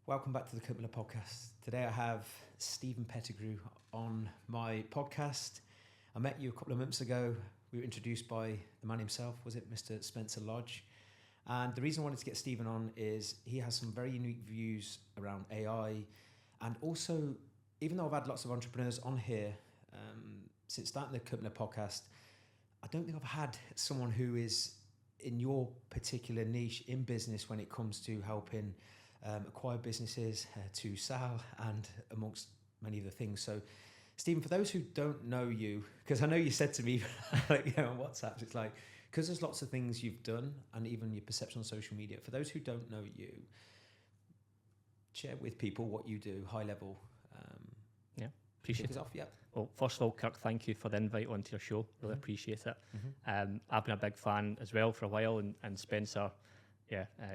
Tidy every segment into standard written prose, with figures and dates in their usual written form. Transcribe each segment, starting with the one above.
Welcome back to the Kirk Miller Podcast. Today I have Steven Pettigrew on my podcast. I met you a couple of months ago. We were introduced by the man himself, was it Mr. Spencer Lodge? And the reason I wanted to get Steven on is he has some very unique views around AI. And also, even though I've had lots of entrepreneurs on here, since starting the Kirk Miller Podcast, I don't think I've had someone who is in your particular niche in business when it comes to helping acquire businesses, to sell, and amongst many other things. So, Steven, for those who don't know you, because I know you said to me on WhatsApp, it's like, because there's lots of things you've done and even your perception on social media. For those who don't know you, share with people what you do, high level. Appreciate it. Off, yeah. Well, first of all, Kirk, thank you for the invite onto your show. Really appreciate it. I've been a big fan as well for a while, and Spencer,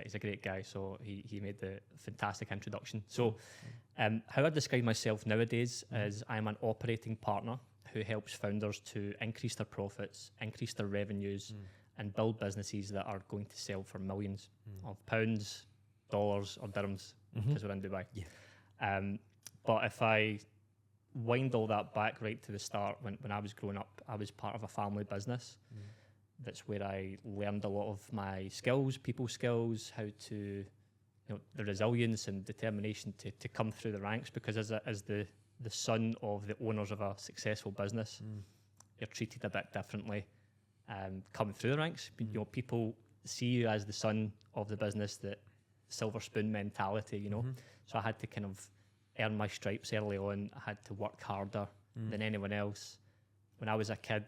he's a great guy. So he made the fantastic introduction. So how I describe myself nowadays is I'm an operating partner who helps founders to increase their profits, increase their revenues, and build businesses that are going to sell for millions of pounds, dollars, or dirhams, because we're in Dubai. Yeah. But if I wind all that back right to the start, when I was growing up, I was part of a family business. That's where I learned a lot of my skills, people skills, how to, the resilience and determination to come through the ranks, because as the son of the owners of a successful business, you're treated a bit differently coming through the ranks. People see you as the son of the business, that silver spoon mentality, So I had to kind of earn my stripes early on. I had to work harder than anyone else. When I was a kid,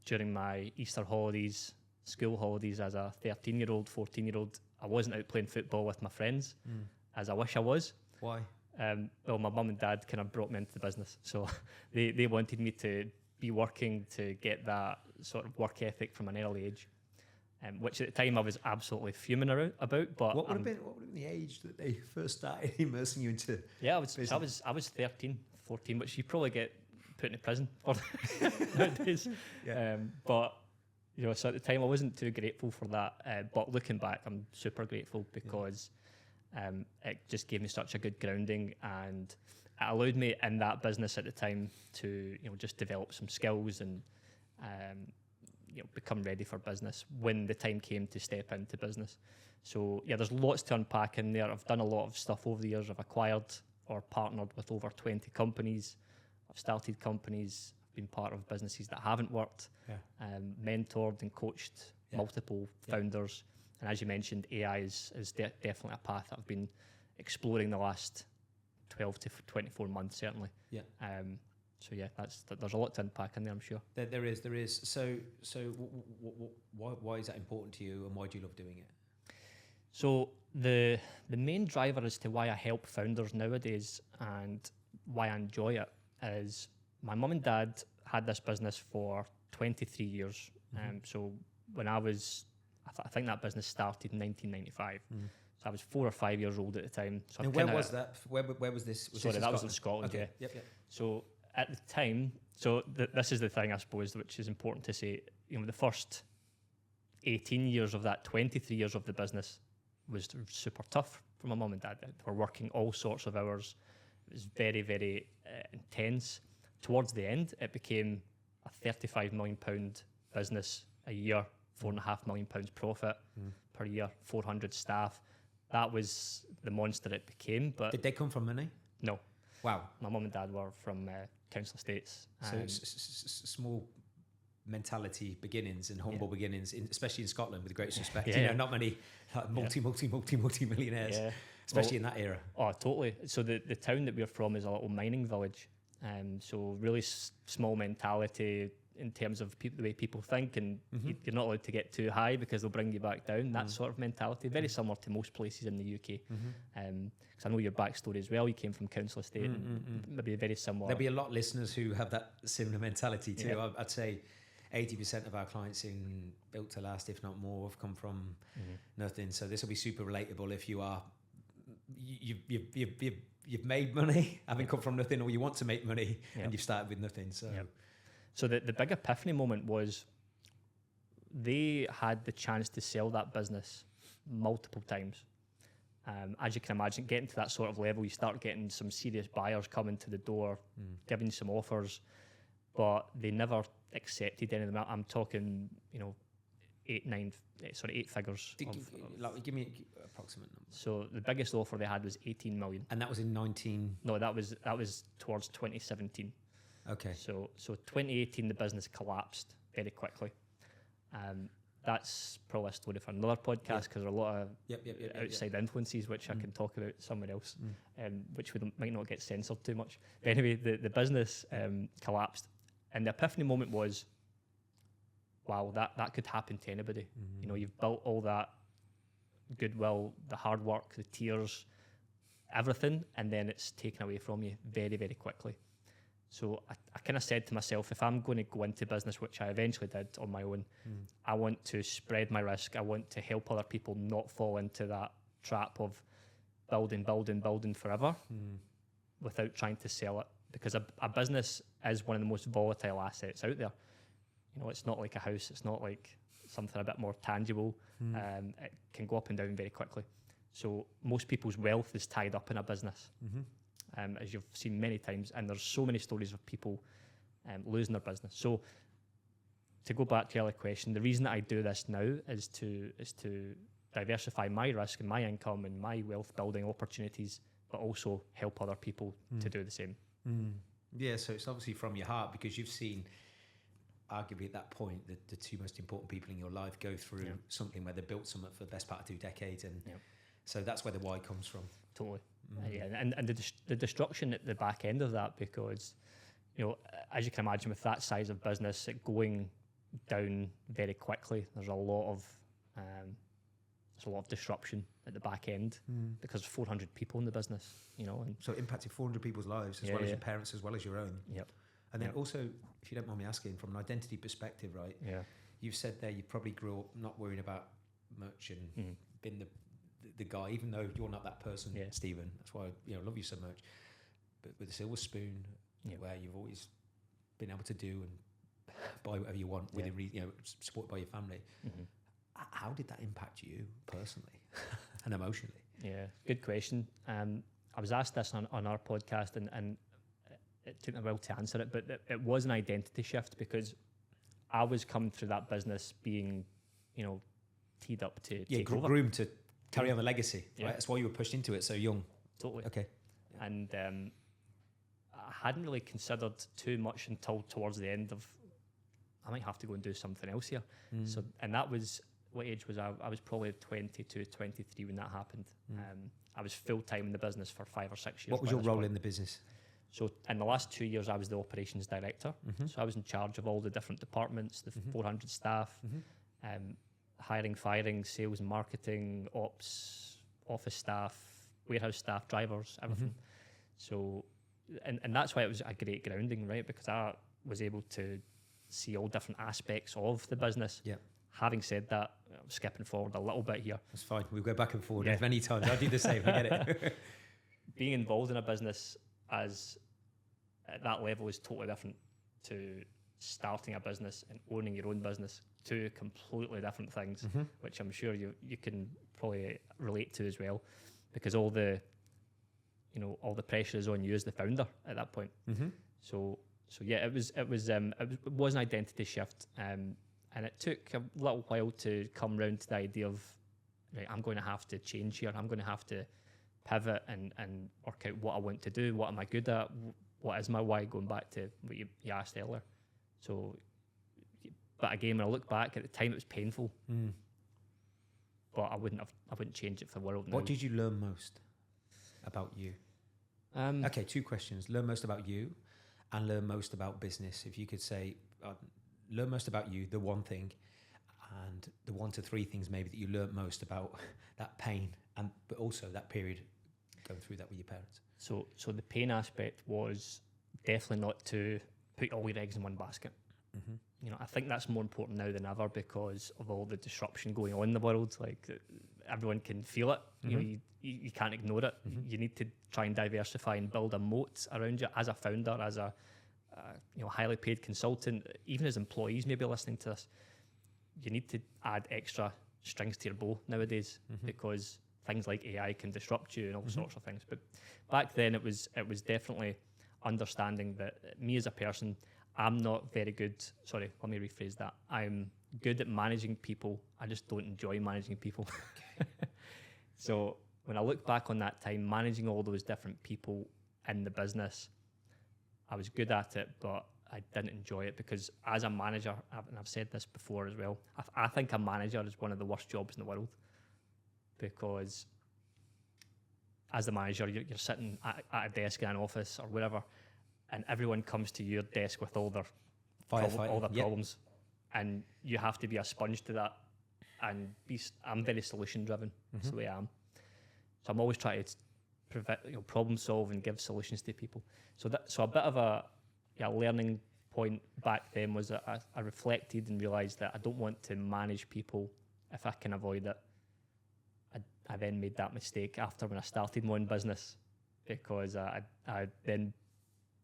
during my Easter holidays, school holidays, as a 13-year-old, 14-year-old, I wasn't out playing football with my friends, as I wish I was. Why? Well, my mum and dad kind of brought me into the business. So they wanted me to be working to get that sort of work ethic from an early age. Which at the time I was absolutely fuming about. But What would have been the age that they first started immersing you into? Yeah, I was 13, 14, which you probably get put into prison for nowadays. But so at the time I wasn't too grateful for that. But looking back, I'm super grateful, because it just gave me such a good grounding, and it allowed me in that business at the time to just develop some skills and become ready for business when the time came to step into business. So there's lots to unpack in there. I've done a lot of stuff over the years. I've acquired or partnered with over 20 companies. I've started companies. I've been part of businesses that haven't worked. Mentored and coached multiple founders. And as you mentioned, AI is definitely a path that I've been exploring the last 12 to 24 months, certainly. There's a lot to unpack in there, I'm sure. There is. So why is that important to you, and why do you love doing it? So the main driver as to why I help founders nowadays and why I enjoy it is my mum and dad had this business for 23 years. So when I think that business started in 1995. So I was 4 or 5 years old at the time. So and where was that? Where was this? That was in Scotland. Okay. Yeah. Yep. So at the time, this is the thing, I suppose, which is important to say. The first 18 years of that 23 years of the business was super tough for my mum and dad. They were working all sorts of hours. It was very, very intense. Towards the end, it became a £35 million business a year, £4.5 million profit per year, 400 staff. That was the monster it became. But did they come from money? No. Wow. My mum and dad were from council estates. So small mentality beginnings and humble beginnings, especially in Scotland, with great respect. Not many multi-millionaires, especially in that era. Oh, totally. So the town that we're from is a little mining village. So really small mentality in terms of the way people think, and you're not allowed to get too high because they'll bring you back down. That sort of mentality, very similar to most places in the UK. Because I know your backstory as well. You came from council estate, maybe very similar. There'll be a lot of listeners who have that similar mentality too. I'd say 80% of our clients in Built to Last, if not more, have come from nothing. So this will be super relatable if you are you've made money, having come from nothing, or you want to make money and you've started with nothing. So the big epiphany moment was they had the chance to sell that business multiple times. As you can imagine, getting to that sort of level, you start getting some serious buyers coming to the door, giving you some offers, but they never accepted any of them. I'm talking, 8 figures. Give me an approximate number. So the biggest offer they had was 18 million. And that was in 19... No, that was towards 2017. Okay. So 2018, the business collapsed very quickly. That's probably a story for another podcast, because there are a lot of outside influences which I can talk about somewhere else, which might not get censored too much. But anyway, the business collapsed, and the epiphany moment was, wow, that could happen to anybody. You've built all that goodwill, the hard work, the tears, everything, and then it's taken away from you very, very quickly. So I kind of said to myself, if I'm going to go into business, which I eventually did on my own, I want to spread my risk. I want to help other people not fall into that trap of building forever without trying to sell it. Because a business is one of the most volatile assets out there. It's not like a house. It's not like something a bit more tangible. It can go up and down very quickly. So most people's wealth is tied up in a business. As you've seen many times, and there's so many stories of people losing their business. So to go back to your other question, the reason that I do this now is to diversify my risk and my income and my wealth building opportunities, but also help other people to do the same. Yeah, so it's obviously from your heart, because you've seen, arguably at that point, the two most important people in your life go through something where they built something for the best part of 2 decades, and so that's where the why comes from. Totally. And the destruction at the back end of that, because as you can imagine, with that size of business, it going down very quickly, there's a lot of disruption at the back end, because 400 people in the business, and so it impacted 400 people's lives, as well as your parents, as well as your own. And then also, if you don't mind me asking, from an identity perspective, right? You've said there you probably grew up not worrying about much and been the guy, even though you're not that person, Steven. That's why I love you so much. But with a silver spoon, where you've always been able to do and buy whatever you want, with supported by your family. How did that impact you personally and emotionally? Yeah, good question. I was asked this on our podcast, and it took me a while to answer it, but it was an identity shift, because I was coming through that business being, teed up to take over. Groomed to carry on the legacy, right? That's why you were pushed into it so young. Totally. Okay. And I hadn't really considered too much until towards the end of, I might have to go and do something else here. So, and that was, what age was I? I was probably 22, 23 when that happened. I was full-time in the business for 5 or 6 years. What was your role in the business? So in the last 2 years, I was the operations director. So I was in charge of all the different departments, the 400 staff, hiring, firing, sales and marketing, ops, office staff, warehouse staff, drivers, everything. So, and that's why it was a great grounding, right? Because I was able to see all different aspects of the business. Having said that, I'm skipping forward a little bit here. That's fine. We'll go back and forward as many times. I do the same. I get it. Being involved in a business at that level is totally different to starting a business and owning your own business. 2 completely different things, which I'm sure you can probably relate to as well, because all the pressure is on you as the founder at that point. So yeah, it was an identity shift, and it took a little while to come round to the idea of, right, I'm going to have to change here. I'm going to have to pivot and work out what I want to do. What am I good at? What is my why? Going back to what you asked earlier. So, but again, when I look back at the time, it was painful. But I wouldn't change it for the world. What did you learn most about you? Okay, 2 questions. Learn most about you, and learn most about business. If you could say, learn most about you, the one thing, and the 1 to 3 things maybe that you learned most about that pain, but also that period going through that with your parents. So the pain aspect was definitely not to put all your eggs in one basket. I think that's more important now than ever, because of all the disruption going on in the world. Like, everyone can feel it. You can't ignore it. You need to try and diversify and build a moat around you as a founder, as a highly paid consultant, even as employees maybe listening to this. You need to add extra strings to your bow nowadays, because things like AI can disrupt you and all sorts of things. But back then it was definitely understanding that me as a person, I'm not very good. Sorry, let me rephrase that. I'm good at managing people. I just don't enjoy managing people. So when I look back on that time, managing all those different people in the business, I was good at it, but I didn't enjoy it because as a manager, and I've said this before as well, I think a manager is one of the worst jobs in the world, because as the manager, you're sitting at a desk in an office or whatever, and everyone comes to your desk with all their problems, and you have to be a sponge to that. And I'm very solution driven. That's the way I am. So I'm always trying to problem solve and give solutions to people. So a bit of a learning point back then was that I reflected and realised that I don't want to manage people if I can avoid it. I then made that mistake after when I started my own business, because I then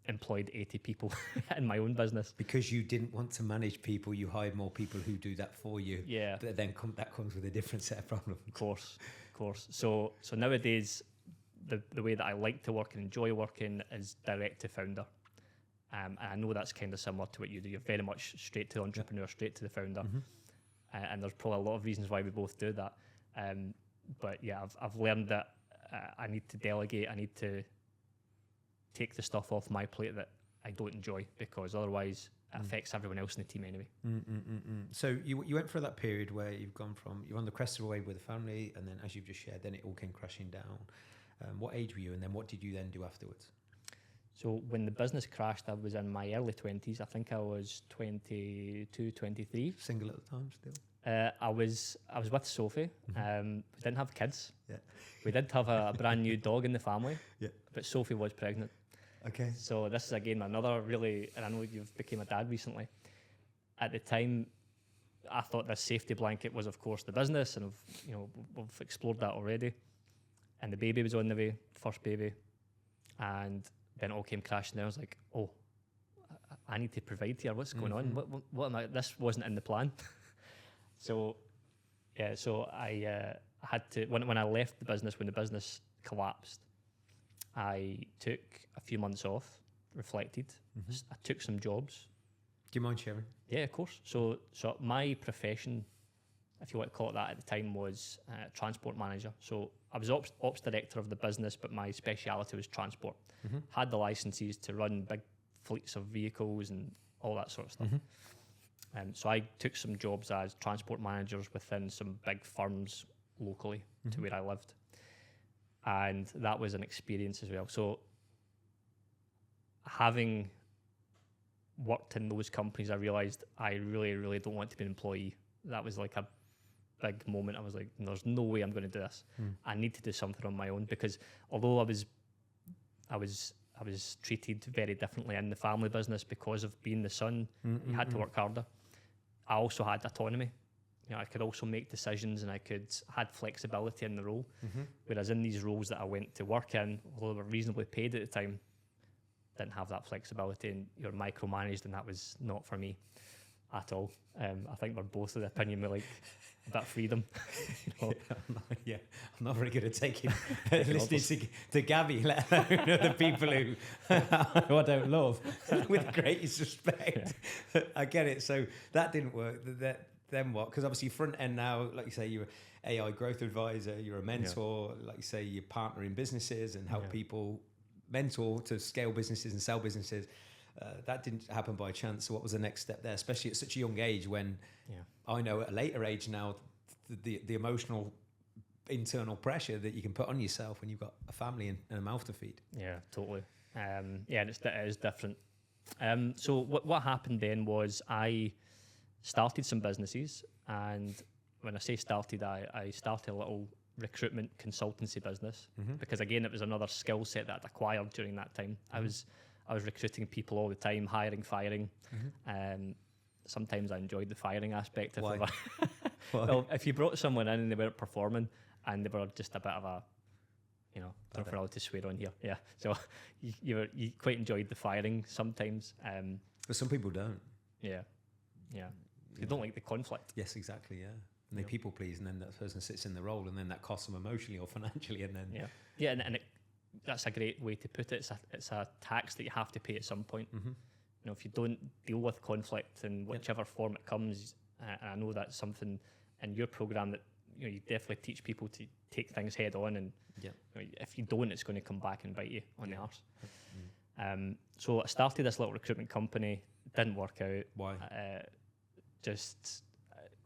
employed 80 people in my own business. Because you didn't want to manage people, you hired more people who do that for you. Yeah. But then that comes with a different set of problems. Of course. So nowadays, the way that I like to work and enjoy working is direct to founder. And I know that's kind of similar to what you do. You're very much straight to the entrepreneur, straight to the founder. And there's probably a lot of reasons why we both do that. But yeah, I've learned that I need to delegate. I need to take the stuff off my plate that I don't enjoy, because otherwise it affects everyone else in the team anyway. So you went through that period where you're on the crest of a wave with the family, and then as you've just shared, then it all came crashing down. What age were you, and then what did you then do afterwards? So when the business crashed, I was in my early 20s. I think I was 22, 23. Single at the time still? I was with Sophie. We didn't have kids. Yeah. We did have a brand new dog in the family. Yeah. But Sophie was pregnant. Okay. So this is again another really, and I know you've became a dad recently. At the time, I thought this safety blanket was, of course, the business, and we've explored that already. And the baby was on the way, first baby, and then it all came crashing down. I was like, oh, I need to provide here. What's going on? What am I? This wasn't in the plan. So I had to, when I left the business, when the business collapsed, I took a few months off, reflected. I took some jobs. Do you mind sharing? Yeah, of course. So my profession, if you want to call it that at the time, was transport manager. So I was ops director of the business, but my speciality was transport. Had the licenses to run big fleets of vehicles and all that sort of stuff. So I took some jobs as transport managers within some big firms locally to where I lived. And that was an experience as well. So having worked in those companies, I realised I really, really don't want to be an employee. That was like a big moment. I was like, there's no way I'm going to do this. I need to do something on my own, because although I was treated very differently in the family business because of being the son, you had to work harder. I also had autonomy. I could also make decisions, and I had flexibility in the role. Whereas in these roles that I went to work in, although they were reasonably paid at the time, didn't have that flexibility, and you're micromanaged, and that was not for me at all. I think we're both of the opinion we like a bit of freedom. I'm not very good at taking listening to Gabby, let alone the people who I don't love, with greatest respect. I get it. So that didn't work. Then what? Because obviously front end now, like you say, you're an AI growth advisor, you're a mentor, like you say, you partner in businesses and help people mentor to scale businesses and sell businesses. That didn't happen by chance. So what was the next step there, especially at such a young age, when I know at a later age now, the emotional internal pressure that you can put on yourself when you've got a family and a mouth to feed. Yeah, totally. And it is different. So what happened then was I started some businesses, and when I say started, I started a little recruitment consultancy business, because again, it was another skill set that I'd acquired during that time. I was recruiting people all the time, hiring, firing. Sometimes I enjoyed the firing aspect. Why? Well, if you brought someone in and they weren't performing, and they were just a bit of a, don't know allowed to swear on here. Yeah, so you quite enjoyed the firing sometimes. But some people don't. Yeah. They don't like the conflict. Yes, exactly. Yeah. And they people please, and then that person sits in the role, and then that costs them emotionally or financially, and then that's a great way to put it. It's a tax that you have to pay at some point. Mm-hmm. You know, if you don't deal with conflict in whichever form it comes, and I know that's something in your program that you definitely teach people to take things head on, and if you don't, it's going to come back and bite you on the arse. Mm. So I started this little recruitment company. Didn't work out. Why?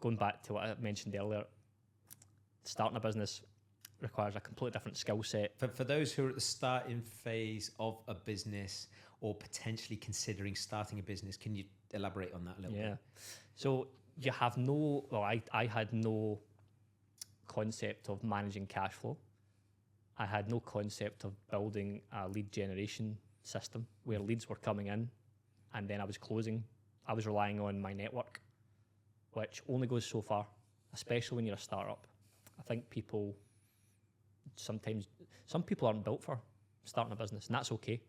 Going back to what I mentioned earlier, starting a business requires a completely different skill set. For those who are at the starting phase of a business or potentially considering starting a business, can you elaborate on that a little bit? So you have I had no concept of managing cash flow. I had no concept of building a lead generation system where leads were coming in and then I was closing. I was relying on my network, which only goes so far, especially when you're a startup. I think some people aren't built for starting a business, and that's okay.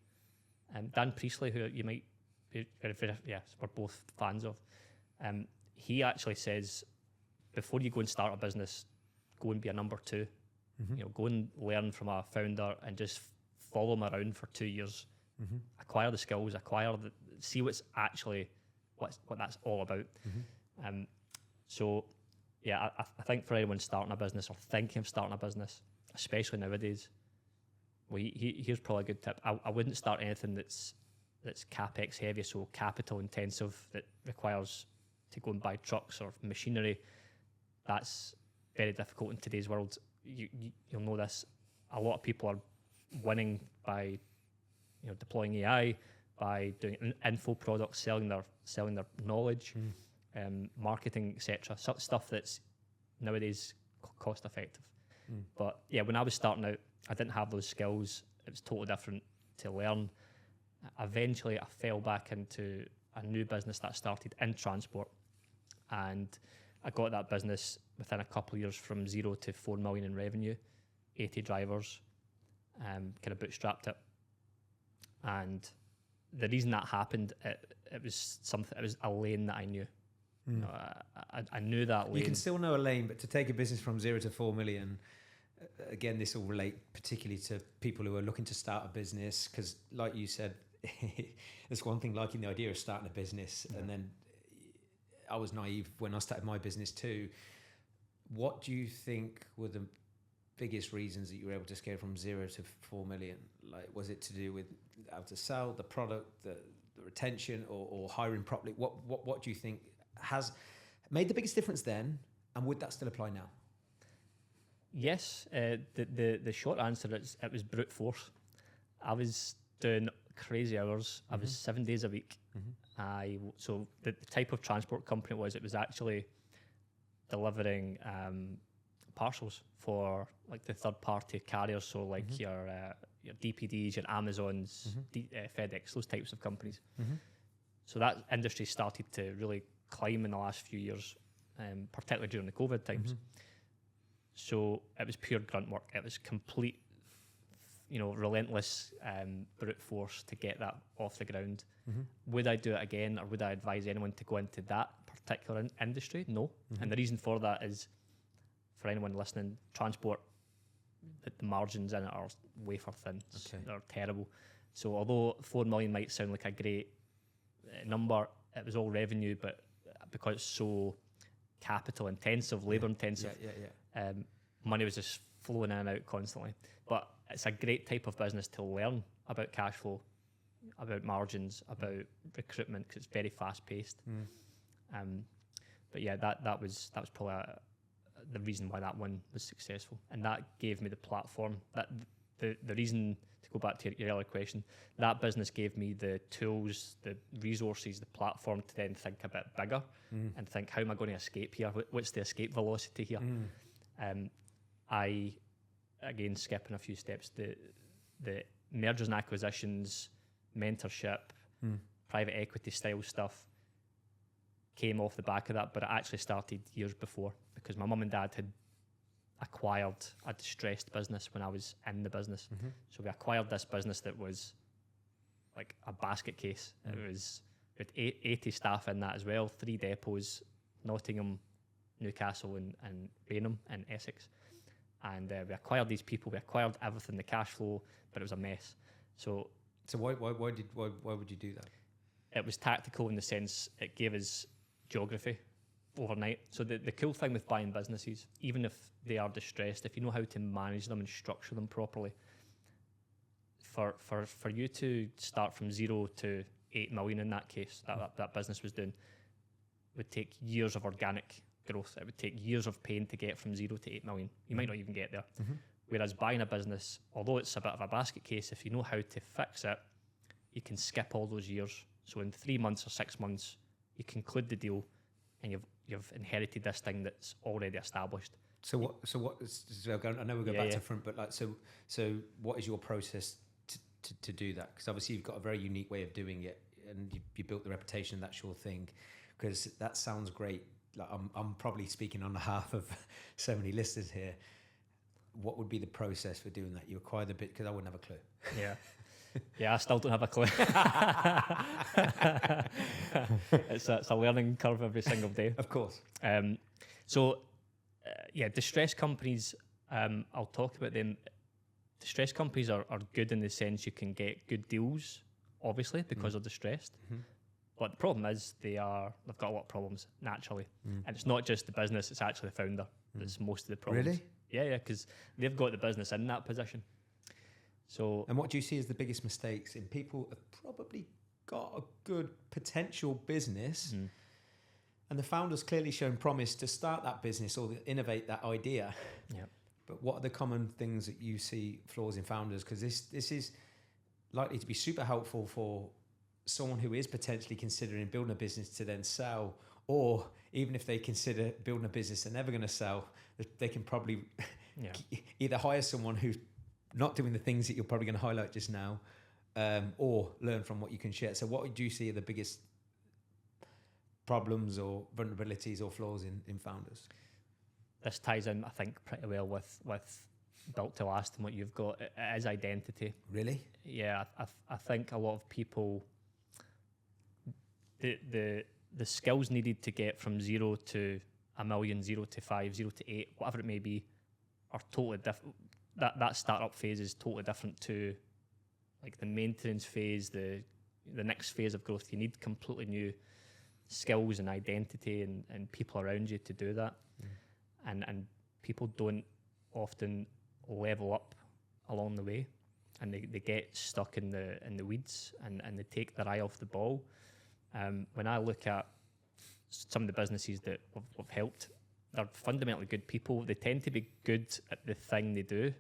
Dan Priestley, who you might be we're both fans of, he actually says, before you go and start a business, go and be a number two. Mm-hmm. You know, go and learn from a founder and just follow him around for 2 years. Mm-hmm. Acquire the skills, see what that's all about. Mm-hmm. I think for anyone starting a business or thinking of starting a business, especially nowadays, here's probably a good tip. I wouldn't start anything that's capex heavy, so capital intensive, that requires to go and buy trucks or machinery. That's very difficult in today's world. You'll know this. A lot of people are winning by deploying AI, by doing info products, selling their knowledge, marketing, etc. Stuff that's nowadays cost effective. But when I was starting out, I didn't have those skills. It was totally different to learn. Eventually, I fell back into a new business that I started in transport, and I got that business within a couple of years from 0 to 4 million in revenue, 80 drivers, kind of bootstrapped it. And the reason that happened, it was a lane that I knew. I knew that lane. You can still know a lane, but to take a business from 0 to 4 million, again, this will relate particularly to people who are looking to start a business, because like you said, it's one thing liking the idea of starting a business, and then I was naive when I started my business too. What do you think were the biggest reasons that you were able to scale from 0 to 4 million? Like, was it to do with how to sell the product, the retention, or hiring properly? What do you think has made the biggest difference then, and would that still apply now? Yes, the short answer is it was brute force. I was doing crazy hours. I was 7 days a week. So the type of transport company it was actually delivering parcels for like the third party carriers, so like your DPDs, your Amazons, FedEx, those types of companies. So that industry started to really climb in the last few years, particularly during the COVID times. So it was pure grunt work. It was complete, relentless brute force to get that off the ground. Would I do it again, or would I advise anyone to go into that particular industry? No. And the reason for that is, for anyone listening, transport, the margins in it are wafer thin. They're terrible. So although 4 million might sound like a great number, it was all revenue, but because it's so capital intensive, labor intensive, money was just flowing in and out constantly. But it's a great type of business to learn about cash flow, about margins, about recruitment, because it's very fast paced. But yeah, that was probably the reason why that one was successful, and that gave me the platform. That the reason, to go back to your earlier question, that business gave me the tools, the resources, the platform to then think a bit bigger and think, how am I going to escape here? What's the escape velocity here? I, again, skipping a few steps, the mergers and acquisitions, mentorship, private equity style stuff came off the back of that, but it actually started years before, because my mum and dad had acquired a distressed business when I was in the business. So we acquired this business that was like a basket case. It was with 80 staff in that as well, 3 depots, Nottingham, Newcastle and Rainham in Essex. And we acquired these people. We acquired everything, the cash flow, but it was a mess. So why would you do that? It was tactical in the sense it gave us geography overnight. So the cool thing with buying businesses, even if they are distressed, if you know how to manage them and structure them properly, for you to start from 0 to 8 million in that case, that business was doing, would take years of organic growth. It would take years of pain to get from 0 to 8 million. You might not even get there. Whereas buying a business, although it's a bit of a basket case, if you know how to fix it, you can skip all those years. So in 3 months or 6 months, you conclude the deal, and you've inherited this thing that's already established. So what? I know we'll go back to front, but so what is your process to do that? Because obviously you've got a very unique way of doing it, and you built the reputation. That's your thing. Because that sounds great. Like I'm probably speaking on behalf of so many listeners here. What would be the process for doing that? You acquire the bit, because I wouldn't have a clue. Yeah. Yeah, I still don't have a clue. It's a learning curve every single day. Of course. Distressed companies, I'll talk about them. Distressed companies are good in the sense you can get good deals, obviously, because they're distressed. But the problem is they've got a lot of problems naturally. And it's not just the business, it's actually the founder that's most of the problems. Really? Yeah, because they've got the business in that position. So, and what do you see as the biggest mistakes in people have probably got a good potential business, and the founder's clearly shown promise to start that business or innovate that idea. Yeah. But what are the common things that you see flaws in founders? Because this is likely to be super helpful for someone who is potentially considering building a business to then sell, or even if they consider building a business they're never going to sell, they can probably either hire someone who's not doing the things that you're probably going to highlight just now, or learn from what you can share. So what would you see are the biggest problems or vulnerabilities or flaws in founders? This ties in, I think, pretty well with Built to Last and what you've got. It is identity. Really? Yeah, I think a lot of people, the skills needed to get from 0 to a million, 0 to 5, 0 to 8, whatever it may be, are totally different. That startup phase is totally different to like the maintenance phase, the next phase of growth. You need completely new skills and identity and people around you to do that. And people don't often level up along the way, and they get stuck in the weeds and they take their eye off the ball. When I look at some of the businesses that have helped, they're fundamentally good people. They tend to be good at the thing they do.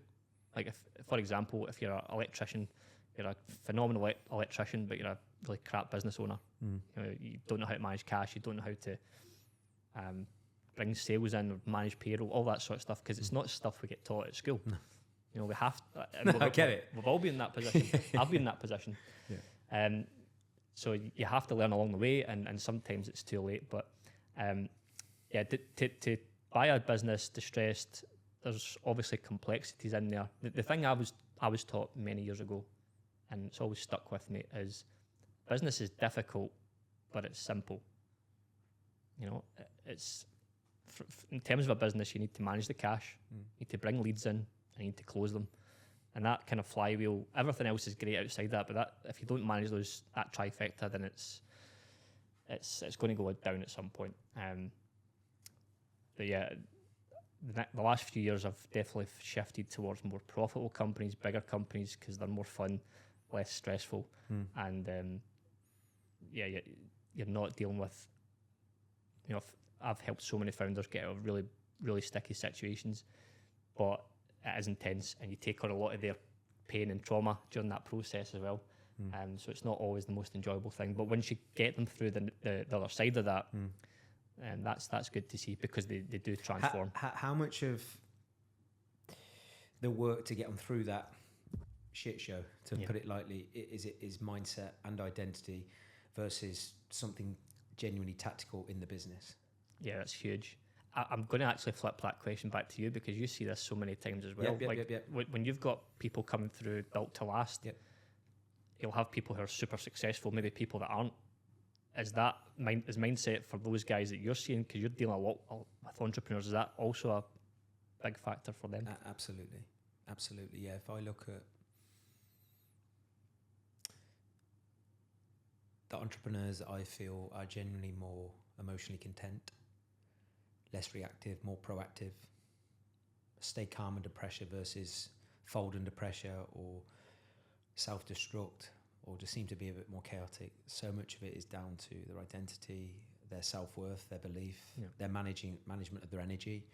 Like, if, for example, if you're an electrician, you're a phenomenal electrician, but you're a really crap business owner. You don't know how to manage cash. You don't know how to bring sales in or manage payroll, all that sort of stuff, because it's not stuff we get taught at school. No. We have to. I get it. We've all been in that position. I've been in that position. Yeah. So you have to learn along the way, and sometimes it's too late. But to buy a business distressed, there's obviously complexities in there. The thing I was taught many years ago, and it's always stuck with me, is business is difficult, but it's simple. You know, it's in terms of a business, you need to manage the cash, you need to bring leads in, and you need to close them. And that kind of flywheel, everything else is great outside that, but that if you don't manage that trifecta, then it's going to go down at some point. But yeah, the last few years I've definitely shifted towards more profitable companies, bigger companies, because they're more fun, less stressful, and you're not dealing with, you know, I've helped so many founders get out of really, really sticky situations, but it is intense, and you take on a lot of their pain and trauma during that process as well. So it's not always the most enjoyable thing, but once you get them through the other side of that, that's good to see, because they do transform. How much of the work to get them through that shit show, to put it lightly, is mindset and identity versus something genuinely tactical in the business? Yeah, that's huge. I'm going to actually flip that question back to you, because you see this so many times as well. When you've got people coming through Built to Last, you'll have people who are super successful, maybe people that aren't is that mindset for those guys that you're seeing, because you're dealing a lot with entrepreneurs, is that also a big factor for them? Absolutely. Yeah, if I look at the entrepreneurs that I feel are genuinely more emotionally content, less reactive, more proactive, stay calm under pressure versus fold under pressure or self-destruct, or just seem to be a bit more chaotic. So much of it is down to their identity, their self-worth, their belief, their management of their energy,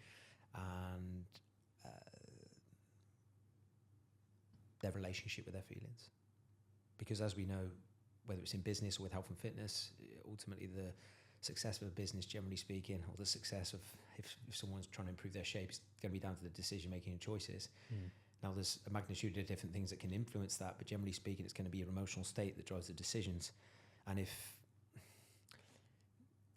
and their relationship with their feelings. Because as we know, whether it's in business or with health and fitness, ultimately the success of a business, generally speaking, or the success of if someone's trying to improve their shape, is going to be down to the decision making and choices. Now there's a magnitude of different things that can influence that, but generally speaking, it's going to be your emotional state that drives the decisions. And if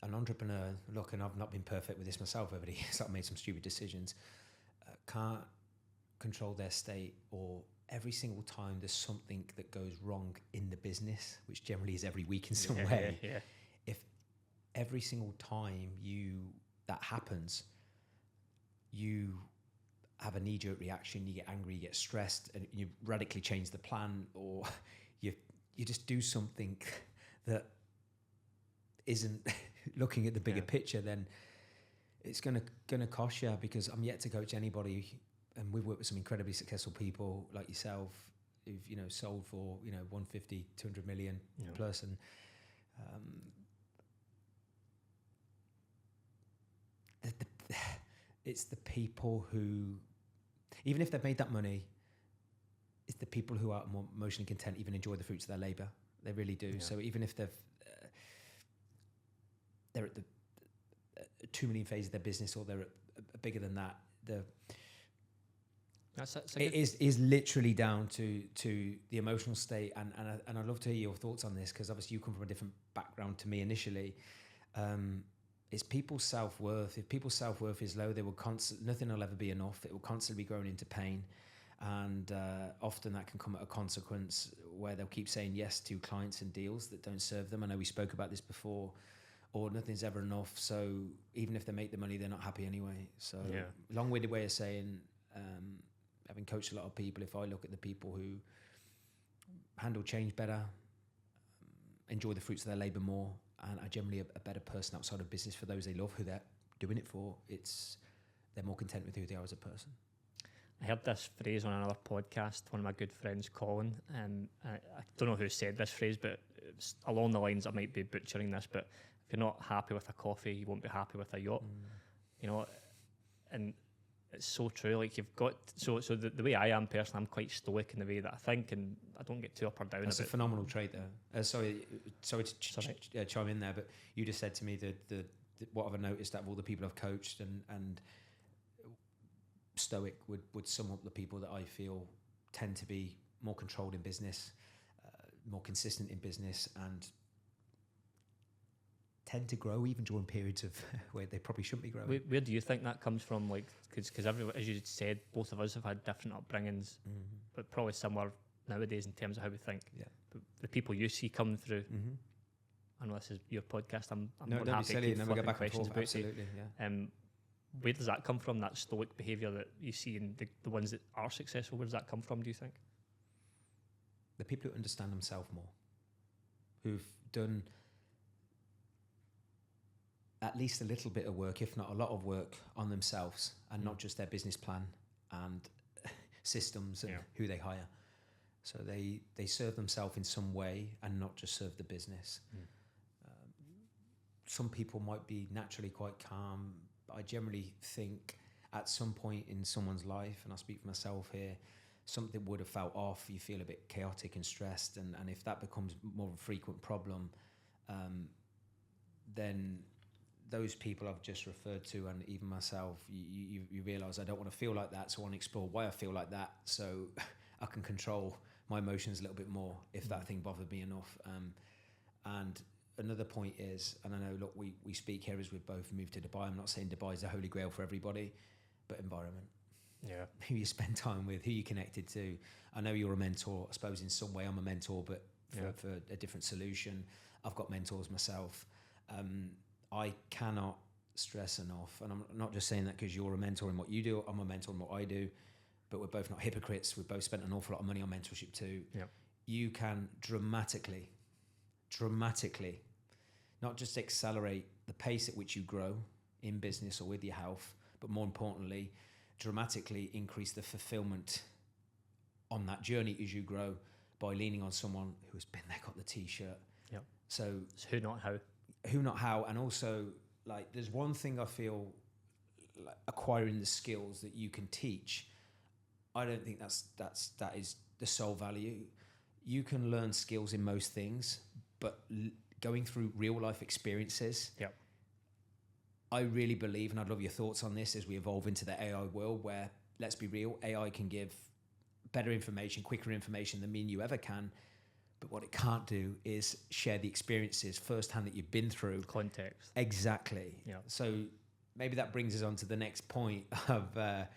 an entrepreneur, look, and I've not been perfect with this myself over the years, I've made some stupid decisions, can't control their state, or every single time there's something that goes wrong in the business, which generally is every week in some way, if every single time that happens, you have a knee-jerk reaction, you get angry, you get stressed, and you radically change the plan, or you just do something that isn't looking at the bigger picture, then it's gonna cost you. Because I'm yet to coach anybody, and we've worked with some incredibly successful people like yourself who've sold for 150, 200 million plus, and it's the people who, even if they've made that money, it's the people who are more emotionally content, even enjoy the fruits of their labor. They really do. So even if they're at the 2 million phase of their business, or they're at bigger than that, it is literally down to the emotional state. And I'd love to hear your thoughts on this, because obviously you come from a different background to me initially. It's people's self-worth. If people's self-worth is low, they will nothing will ever be enough. It will constantly be growing into pain. And often that can come at a consequence where they'll keep saying yes to clients and deals that don't serve them. I know we spoke about this before, or nothing's ever enough. So even if they make the money, they're not happy anyway. So long-winded way of saying, having coached a lot of people, if I look at the people who handle change better, enjoy the fruits of their labor more, and are generally a better person outside of business for those they love, who they're doing it for, they're more content with who they are as a person. I heard this phrase on another podcast, one of my good friends, Colin, and I don't know who said this phrase, but it's along the lines, I might be butchering this, but if you're not happy with a coffee, you won't be happy with a yacht. And it's so true. Like, you've got the way I am personally, I'm quite stoic in the way that I think, and I don't get too up or down. That's a phenomenal trait there. Sorry to chime in there, but you just said to me that what I've noticed out of all the people I've coached, and stoic would sum up the people that I feel tend to be more controlled in business, more consistent in business, and tend to grow even during periods of where they probably shouldn't be growing. Where do you think that comes from? Like, because as you said, both of us have had different upbringings, but probably similar nowadays in terms of how we think. Yeah. But the people you see coming through, I know this is your podcast. I'm more happy to keep flipping questions about absolutely, you. Where does that come from? That stoic behaviour that you see in the ones that are successful. Where does that come from, do you think? The people who understand themselves more, who've done at least a little bit of work, if not a lot of work, on themselves, and not just their business plan and systems and who they hire. So they serve themselves in some way and not just serve the business. Some people might be naturally quite calm, but I generally think at some point in someone's life, and I speak for myself here, something would have felt off. You feel a bit chaotic and stressed, and if that becomes more of a frequent problem, then those people I've just referred to, and even myself, you realise I don't want to feel like that, so I want to explore why I feel like that, so I can control my emotions a little bit more if that thing bothered me enough. And another point is, and I know, look, we speak here as we've both moved to Dubai. I'm not saying Dubai is the holy grail for everybody, but environment. Yeah. Who you spend time with, who you connected to. I know you're a mentor. I suppose in some way I'm a mentor, but for a different solution. I've got mentors myself. I cannot stress enough, and I'm not just saying that because you're a mentor in what you do, I'm a mentor in what I do, but we're both not hypocrites. We've both spent an awful lot of money on mentorship too. Yeah. You can dramatically, not just accelerate the pace at which you grow in business or with your health, but more importantly, dramatically increase the fulfillment on that journey as you grow by leaning on someone who's been there, got the t-shirt. Yeah. So it's who, not how. Who, not how. And also, like, there's one thing I feel like acquiring the skills that you can teach. I don't think that is the sole value. You can learn skills in most things, but going through real life experiences. Yeah. I really believe, and I'd love your thoughts on this as we evolve into the AI world, where, let's be real, AI can give better information, quicker information than me and you ever can. But what it can't do is share the experiences firsthand that you've been through. Context. Exactly. Yeah. So maybe that brings us on to the next point of... that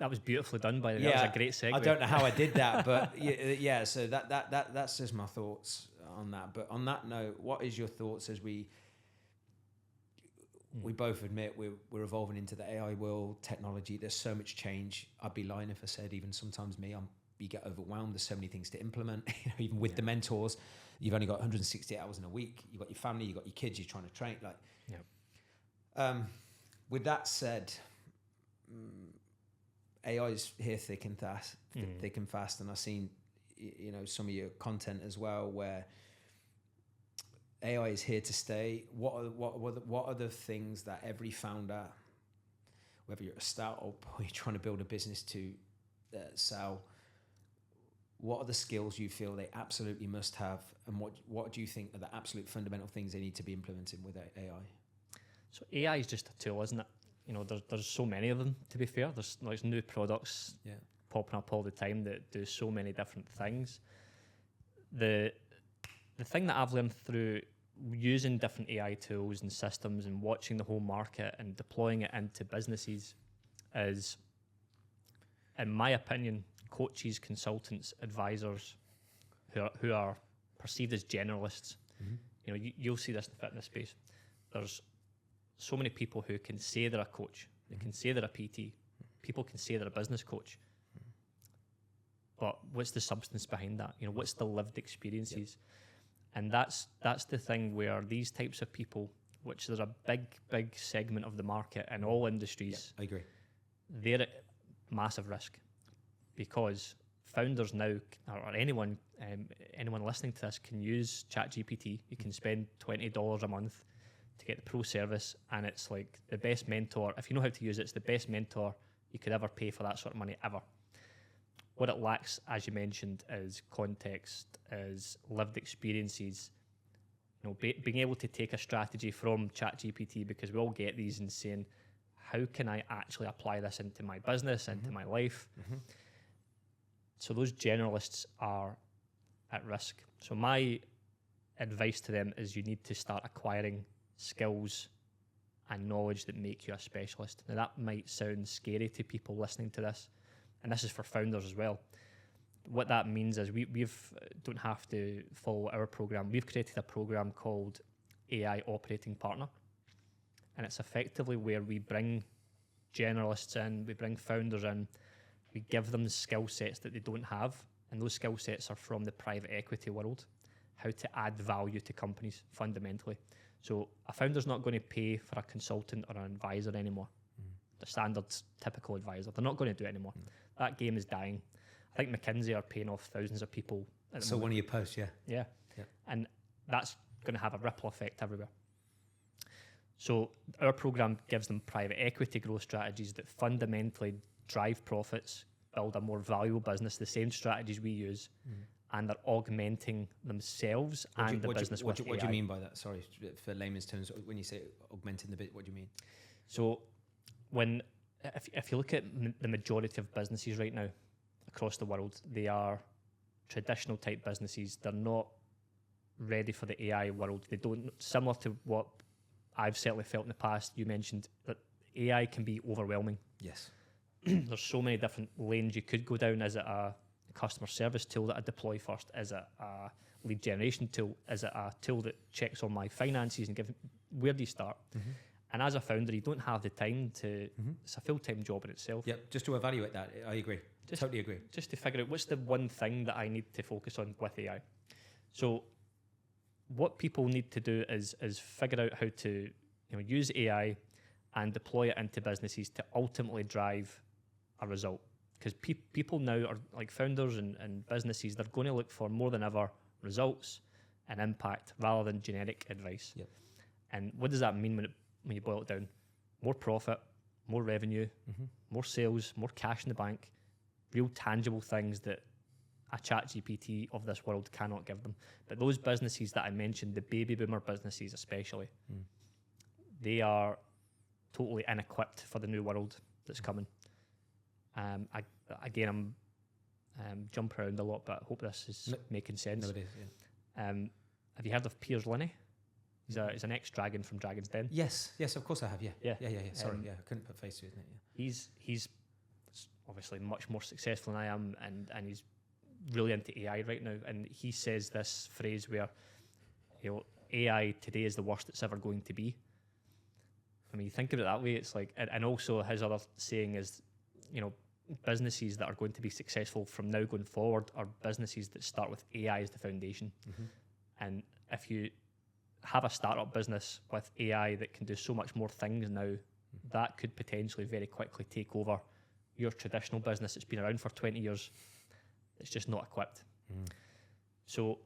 was beautifully done, by the way. Yeah, That was a great segue. I don't know how I did that, but yeah. So that's just my thoughts on that. But on that note, what is your thoughts as we both admit we're evolving into the AI world, technology? There's so much change. I'd be lying if I said even sometimes you get overwhelmed. There's so many things to implement. Even with the mentors, you've only got 160 hours in a week. You've got your family, you've got your kids. You're trying to train. With that said. AI is here thick and fast, and I've seen, some of your content as well, where AI is here to stay. What are the things that every founder, whether you're a startup or you're trying to build a business to sell, what are the skills you feel they absolutely must have, and what do you think are the absolute fundamental things they need to be implemented with AI? So AI is just a tool, isn't it? There's so many of them, to be fair. There's new products popping up all the time that do so many different things. The thing that I've learned through using different AI tools and systems and watching the whole market and deploying it into businesses is, in my opinion, coaches, consultants, advisors who are perceived as generalists. Mm-hmm. You'll see this in the fitness space. There's so many people who can say they're a coach, they can say they're a PT, people can say they're a business coach, but what's the substance behind that? What's the lived experiences? And that's the thing where these types of people, which there's a big segment of the market in all industries, I agree, they're at massive risk, because founders now, or anyone listening to this, can use ChatGPT. You can spend $20 a month to get the pro service, and it's like the best mentor. If you know how to use it, it's the best mentor you could ever pay for that sort of money ever. What it lacks, as you mentioned, is context, is lived experiences. Being able to take a strategy from ChatGPT, because we all get these, and saying, how can I actually apply this into my business, into my life? Mm-hmm. So those generalists are at risk. So my advice to them is you need to start acquiring skills and knowledge that make you a specialist. Now, that might sound scary to people listening to this, and this is for founders as well. What that means is we've don't have to follow our program. We've created a program called AI Operating Partner, and it's effectively where we bring generalists in, we bring founders in, we give them skill sets that they don't have, and those skill sets are from the private equity world, how to add value to companies fundamentally. So a founder's not going to pay for a consultant or an advisor anymore. The standard typical advisor, they're not going to do it anymore. That game is dying. I think McKinsey are paying off thousands of people at the moment. One of your posts, yeah, and that's going to have a ripple effect everywhere. So our program gives them private equity growth strategies that fundamentally drive profits, build a more valuable business, the same strategies we use, and they're augmenting themselves and the business with AI. What do you mean by that? Sorry, for layman's terms, when you say augmenting the bit, what do you mean? So if you look at the majority of businesses right now across the world, they are traditional type businesses. They're not ready for the AI world. They don't, similar to what I've certainly felt in the past, you mentioned that AI can be overwhelming. Yes. There's so many different lanes you could go down. Is it a customer service tool that I deploy first? Is it a lead generation tool? Is it a tool that checks on my finances and where do you start? And as a founder, you don't have the time to, it's a full-time job in itself. Yep, just to evaluate that, I agree. Totally agree. Just to figure out what's the one thing that I need to focus on with AI. So what people need to do is figure out how to use AI and deploy it into businesses to ultimately drive a result. Because people now are like founders and businesses, they're going to look for more than ever results and impact rather than generic advice. Yep. And what does that mean when you boil it down? More profit, more revenue, more sales, more cash in the bank, real tangible things that a ChatGPT of this world cannot give them. But those businesses that I mentioned, the baby boomer businesses especially, they are totally inequipped for the new world that's coming. I'm jumping around a lot, but I hope this is making sense. No, it is, yeah. Have you heard of Piers Linney? He's an ex-dragon from Dragon's Den. Yes, of course I have, yeah. Yeah. Sorry, I couldn't put face to it, yeah. He's obviously much more successful than I am, and he's really into AI right now. And he says this phrase where, AI today is the worst it's ever going to be. I mean, you think of it that way, it's like, and also his other saying is, businesses that are going to be successful from now going forward are businesses that start with AI as the foundation. And if you have a startup business with AI that can do so much more things now, that could potentially very quickly take over your traditional business that's been around for 20 years. It's just not equipped. So,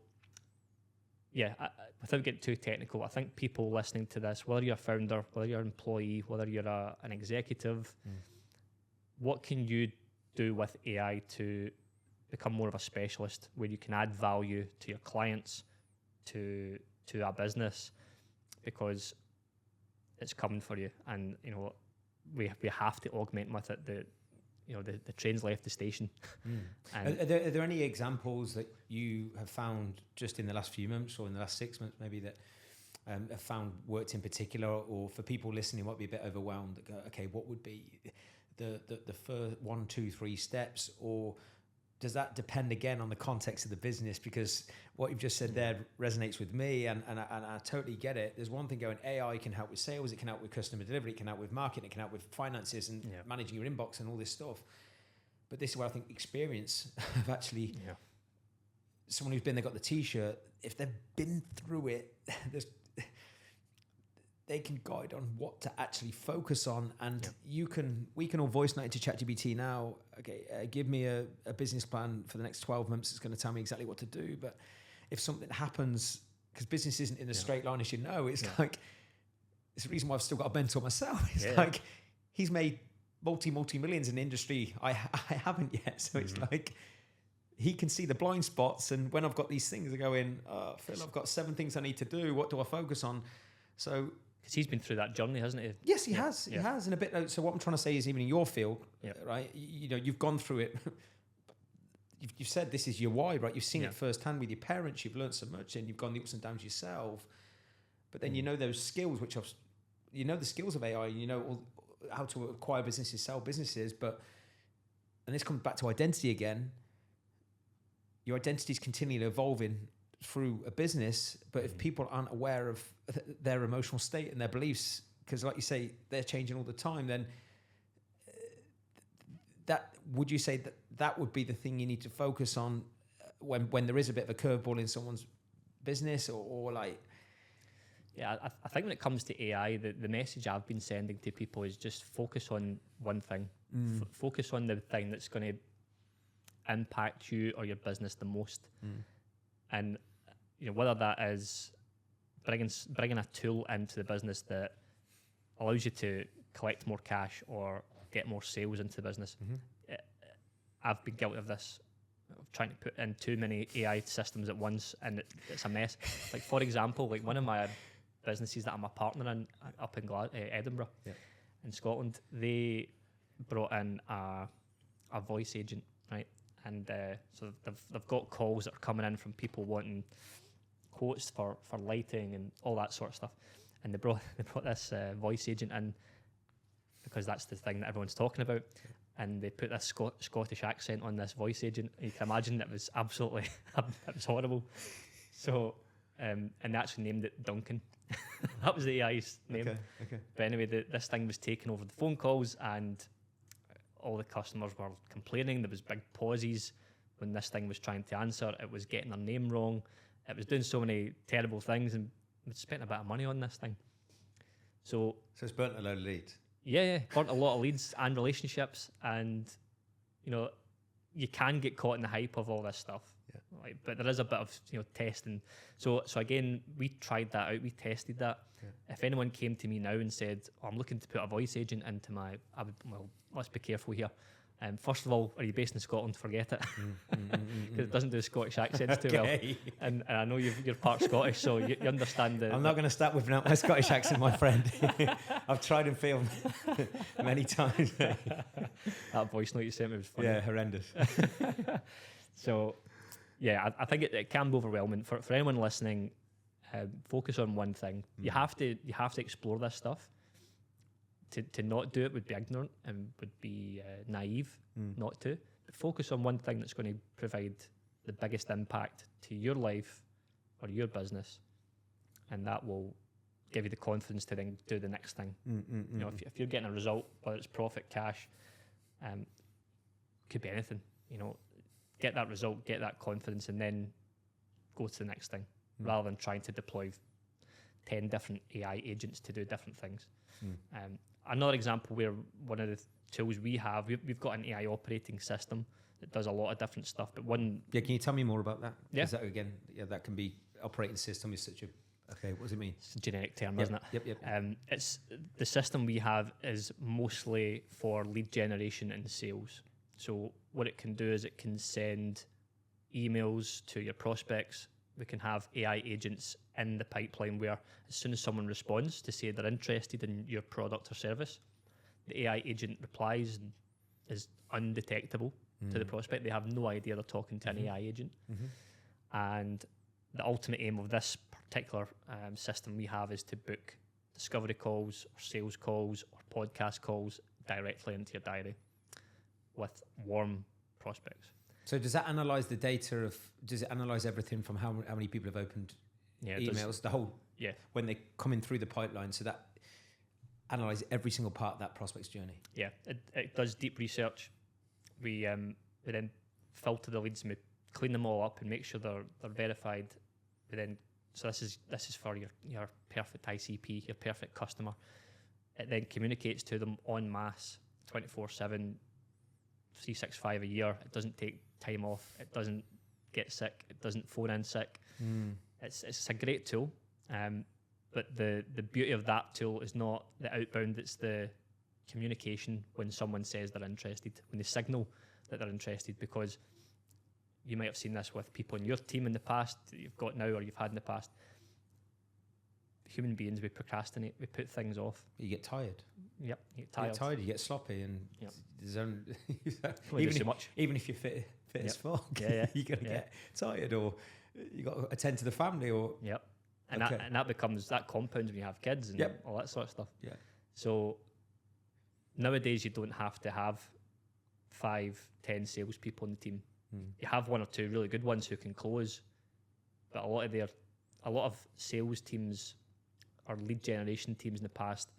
yeah, without getting too technical, I think people listening to this, whether you're a founder, whether you're an employee, whether you're an executive, what can you do with AI to become more of a specialist where you can add value to your clients, to a business, because it's coming for you, and we have to augment with it. The train's left the station. Are there any examples that you have found just in the last few months or in the last 6 months maybe that have found worked in particular, or for people listening might be a bit overwhelmed that go, okay, what would be the first 1, 2, 3 steps, or does that depend again on the context of the business? Because what you've just said there resonates with me, and I totally get it. There's one thing going, AI can help with sales, it can help with customer delivery, it can help with marketing, it can help with finances and managing your inbox and all this stuff. But this is where I think experience of actually someone who's been there, got the t-shirt, if they've been through it, they can guide on what to actually focus on. And we can all voice note into ChatGPT now. Okay, give me a business plan for the next 12 months. It's going to tell me exactly what to do. But if something happens, because business isn't in a straight line, as you know, it's like, it's the reason why I've still got a mentor myself. It's like, he's made multi-millions in the industry. I haven't yet. So it's like, he can see the blind spots. And when I've got these things, I go in, Phil, I've got 7 things I need to do. What do I focus on? So, because he's been through that journey, hasn't he? Yes, he has. He has. And a bit. So what I'm trying to say is, even in your field, right? You've gone through it. You've said this is your why, right? You've seen it firsthand with your parents. You've learned so much, and you've gone the ups and downs yourself. But then those skills, which the skills of AI. How to acquire businesses, sell businesses. And this comes back to identity again. Your identity is continually evolving through a business, but if people aren't aware of their emotional state and their beliefs, because like you say, they're changing all the time, then would you say that would be the thing you need to focus on when there is a bit of a curveball in someone's business, or like? Yeah, I think when it comes to AI, the message I've been sending to people is just focus on one thing. Focus on the thing that's going to impact you or your business the most. And whether that is bringing a tool into the business that allows you to collect more cash or get more sales into the business. I've been guilty of this, of trying to put in too many AI systems at once, and it's a mess. Like, for example, like one of my businesses that I'm a partner in up in Edinburgh, in Scotland, they brought in a voice agent, right? And so they've got calls that are coming in from people wanting quotes for lighting and all that sort of stuff. And they brought this voice agent in because that's the thing that everyone's talking about. And they put this Scottish accent on this voice agent. You can imagine it was absolutely, it was horrible. So, and they actually named it Duncan. That was the AI's name. Okay. But anyway, this thing was taking over the phone calls, and all the customers were complaining. There was big pauses when this thing was trying to answer. It was getting their name wrong. It was doing so many terrible things, and we spent a bit of money on this thing. So it's burnt a load of leads. Yeah, burnt a lot of leads and relationships, and you can get caught in the hype of all this stuff. Yeah. Right? But there is a bit of testing. So again, we tried that out. We tested that. Yeah. If anyone came to me now and said, I'm looking to put a voice agent into I would, well, let's be careful here. First of all, are you based in Scotland? Forget it, because it doesn't do Scottish accents too well. And I know you're part Scottish, so you understand the. I'm not going to start whipping out my Scottish accent, my friend. I've tried and failed many times. That voice note you sent me was funny. Yeah, horrendous. So, yeah, I think it can be overwhelming for anyone listening. Focus on one thing. You have to explore this stuff. To not do it would be ignorant and would be naive not to. But focus on one thing that's going to provide the biggest impact to your life or your business, and that will give you the confidence to then do the next thing. If you're getting a result, whether it's profit, cash, could be anything. Get that result, get that confidence, and then go to the next thing, rather than trying to deploy 10 different AI agents to do different things. Another example where one of the tools we have, we've got an AI operating system that does a lot of different stuff. But one, can you tell me more about that? Yeah. Is that again? Yeah, that can be operating system is such a. Okay, what does it mean? It's a generic term, isn't it? Yep. It's the system we have is mostly for lead generation and sales. So what it can do is it can send emails to your prospects. We can have AI agents in the pipeline where as soon as someone responds to say they're interested in your product or service, the AI agent replies and is undetectable to the prospect. They have no idea they're talking to an AI agent. And the ultimate aim of this particular system we have is to book discovery calls or sales calls or podcast calls directly into your diary with warm prospects. So does that analyze the data does it analyze everything from how many people have opened emails, the whole, when they come in through the pipeline, so that analyze every single part of that prospect's journey? Yeah, it does deep research. We then filter the leads and we clean them all up and make sure they're verified. So this is for your perfect ICP, your perfect customer. It then communicates to them en masse, 24/7, 365 a year. It doesn't take time off. It doesn't get sick. It doesn't phone in sick. It's a great tool. But the beauty of that tool is not the outbound, it's the communication when someone says they're interested, when they signal that they're interested, because you might have seen this with people in your team in the past, that you've got now or you've had in the past. Human beings, we procrastinate, we put things off. You get tired. Yep, you get tired. You get tired, you get sloppy, and even, too much. Even if you're fit as fuck, you're going to get tired, or you got to attend to the family, or and that becomes, that compounds when you have kids and all that sort of stuff. So nowadays you don't have to have 5-10 salespeople in the team. You have one or two really good ones who can close, but a lot of sales teams or lead generation teams in the past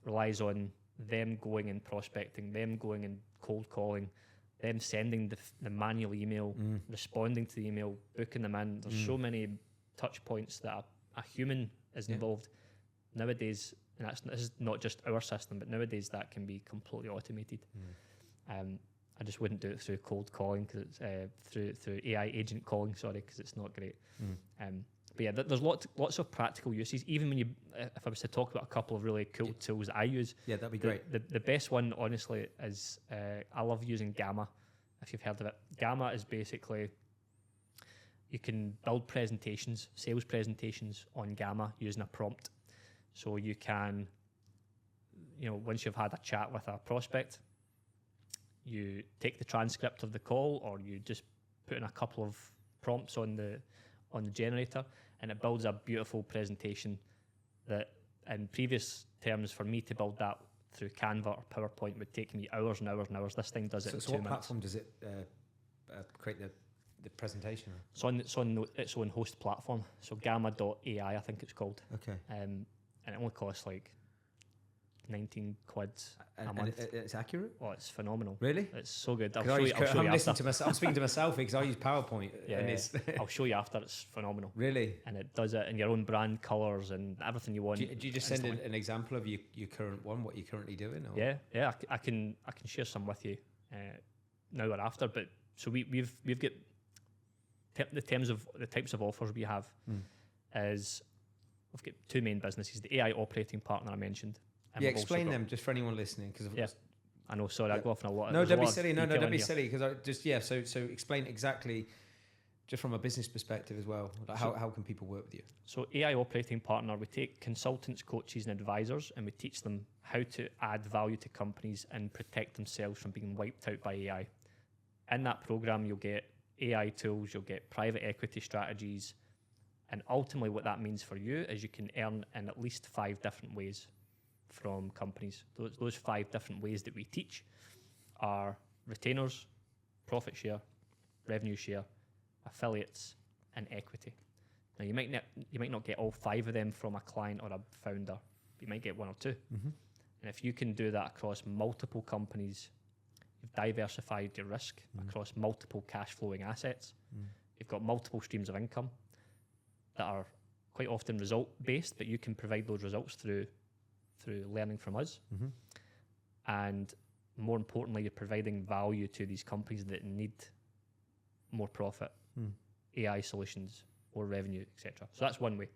relies on them going and prospecting, them going and cold calling, them sending the manual email, responding to the email, booking them in. There's so many touch points that a human is involved. Nowadays, and this is not just our system, but nowadays that can be completely automated. I just wouldn't do it through cold calling, because it's through AI agent calling, because it's not great. But yeah, there's lots of practical uses. Even when if I was to talk about a couple of really cool tools that I use, that'd be great. The best one, honestly, is I love using Gamma. If you've heard of it, Gamma is basically, you can build presentations, sales presentations on Gamma using a prompt. So you can, once you've had a chat with a prospect, you take the transcript of the call, or you just put in a couple of prompts on the generator, and it builds a beautiful presentation that, in previous terms, for me to build that through Canva or PowerPoint would take me hours and hours and hours. This thing does it in 2 minutes. So what platform does it create the presentation? It's on its own host platform. So Gamma.ai, I think it's called. Okay. And it only costs like 19 quid a And month. it's accurate? Oh, it's phenomenal. Really? It's so good. I'm I'll listening to myself. I'm speaking to myself because I use PowerPoint. Yeah, and it's I'll show you after. It's phenomenal. Really? And it does it in your own brand colours and everything you want. Do you just send an example of your current one, what you're currently doing? Or? Yeah. I can share some with you now or after. But so we've got the types of offers we have is we've got two main businesses: the AI operating partner I mentioned. Yeah, explain them just for anyone listening, because I know. Sorry, I go off on a lot. No, don't be silly. No, don't be silly. Because I just So explain exactly, just from a business perspective as well. Like how can people work with you? So AI operating partner, we take consultants, coaches, and advisors, and we teach them how to add value to companies and protect themselves from being wiped out by AI. In that program, you'll get AI tools, you'll get private equity strategies, and ultimately, what that means for you is you can earn in at least 5 different ways from companies. Those 5 different ways that we teach are retainers, profit share, revenue share, affiliates, and equity. Now you might not get all 5 of them from a client or a founder. You might get 1 or 2. Mm-hmm. And if you can do that across multiple companies, you've diversified your risk across multiple cash flowing assets. You've got multiple streams of income that are quite often result based, but you can provide those results through learning from us. And more importantly, you're providing value to these companies that need more profit, AI solutions, more revenue, etc. So that's one way.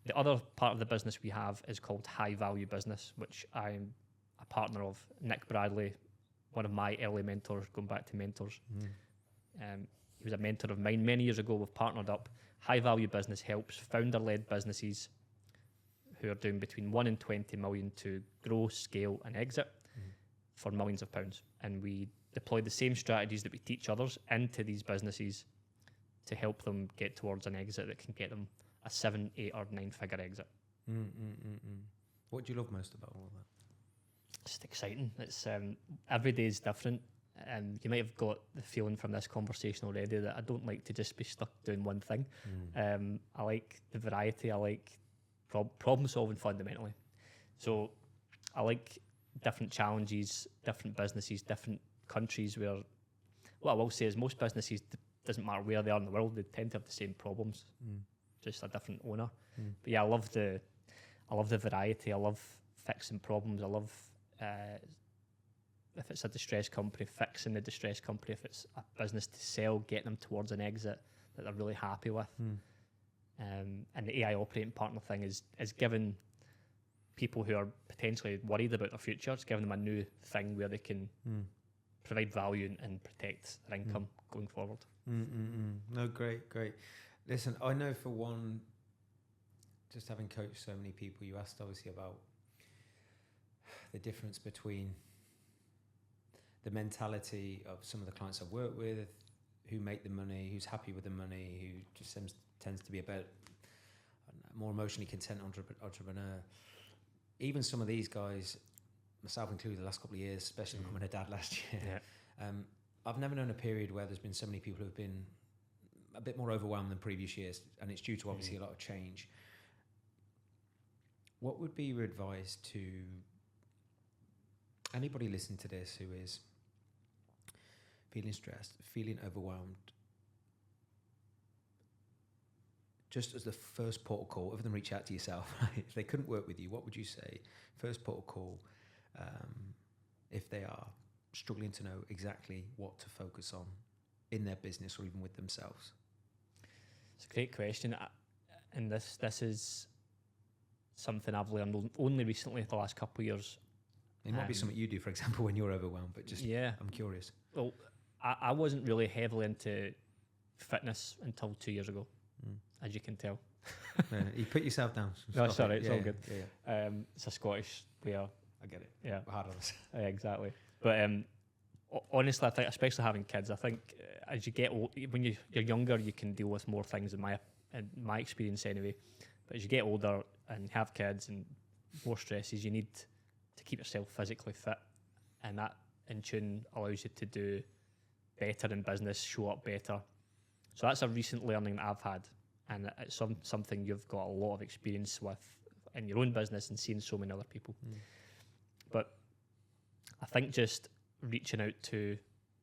The other part of the business we have is called high value business, which I'm a partner of. Nick Bradley, one of my early mentors, going back to mentors. He was a mentor of mine many years ago. We've partnered up. High value business helps founder-led businesses who are doing between 1 and 20 million to grow, scale, and exit for millions of pounds. And we deploy the same strategies that we teach others into these businesses to help them get towards an exit that can get them a 7, 8, or 9-figure exit. What do you love most about all of that? It's just exciting. It's every day is different. You might have got the feeling from this conversation already that I don't like to just be stuck doing one thing. I like the variety. I like problem solving fundamentally. So I like different challenges, different businesses, different countries where, what I will say is most businesses, doesn't matter where they are in the world, they tend to have the same problems, just a different owner. But yeah, I love the variety. I love fixing problems. I love if it's a distressed company, fixing the distressed company. If it's a business to sell, getting them towards an exit that they're really happy with. And the AI operating partner thing is giving people who are potentially worried about their future, it's giving them a new thing where they can provide value and protect their income going forward. No, great. Listen, I know for one, just having coached so many people, you asked obviously about the difference between the mentality of some of the clients I've worked with, who make the money, who's happy with the money, who just tends to be a bit more emotionally content entrepreneur. Even some of these guys, myself included, the last couple of years, especially becoming a dad last year, I've never known a period where there's been so many people who've been a bit more overwhelmed than previous years, and it's due to obviously a lot of change. What would be your advice to anybody listening to this who is feeling stressed, feeling overwhelmed, just as the first port of call, other than reach out to yourself, right? If they couldn't work with you, what would you say? First port of call, if they are struggling to know exactly what to focus on in their business or even with themselves? It's a great question. And this is something I've learned only recently, the last couple of years. It might be something you do, for example, when you're overwhelmed, but just, I'm curious. Well, I wasn't really heavily into fitness until 2 years ago, as you can tell. You put yourself down. No, sorry, it's all good. Yeah. It's a Scottish way of... I get it. Yeah. Hard on us. Exactly. But honestly, I think, especially having kids, I think as you get old, when you're younger, you can deal with more things in my experience anyway. But as you get older and have kids and more stresses, you need to keep yourself physically fit, and that in tune allows you to do better in business, show up better, So that's a recent learning that I've had, and it's something you've got a lot of experience with in your own business and seeing so many other people. But I think just reaching out to